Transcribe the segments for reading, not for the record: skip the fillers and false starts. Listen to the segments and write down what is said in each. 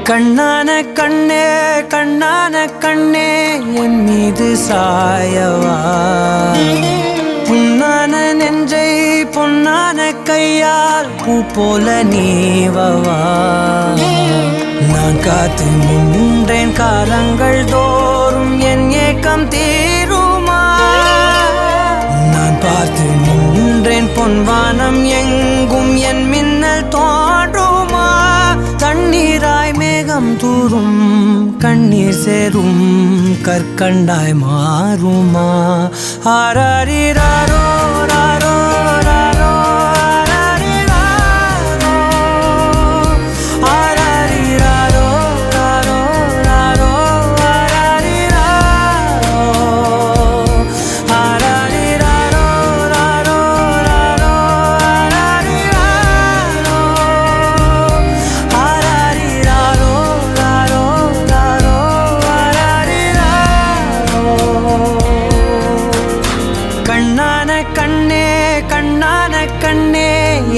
கண்ணான கண்ணே கண்ணான கண்ணே என் மீது சாயவா புண்ணான நெஞ்சை பொன்னான கையால் பூ போல நீவவா நான் காத்து நின்றேன் காலங்கள் தோறும் என் ஏக்கம் தீருமா நான் பார்த்து நின்றேன் பொன்வானம் எங்கும் என் மின்னல் தோன்றுமா தண்ணீராய் மேகம் தூரும் கண்ணீர் சேரும் கற்கண்டாய் மாறுமா ஆராரிராரோ ராரோ ராரோ ஆராரிராரோ ராரோ ராரோ ஆராரிராரோ ராரோ ராரோ கண்ணான கண்ணே கண்ணான கண்ணே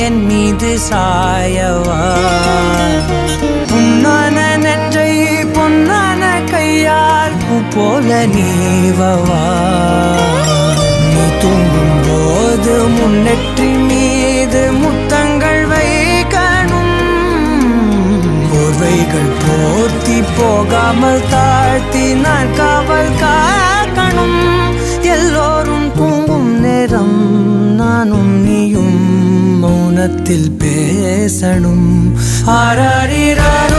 என் மீது சாயவா புண்ணான நெஞ்சை பொன்னான கையால் பூ போல நீவவா நீ தூங்கும் போது முன்னெற்றி மீது முத்தங்கள் வைக்கணும் போர்வைகள் போர்த்தி போகாமல் தாழ்த்தி நான் காவல் காக்கணும் எல்லோரும் தூங்கும் நேரம் நானும் நீயும் மௌனத்தில் பேசணும் ஆராரிராரோ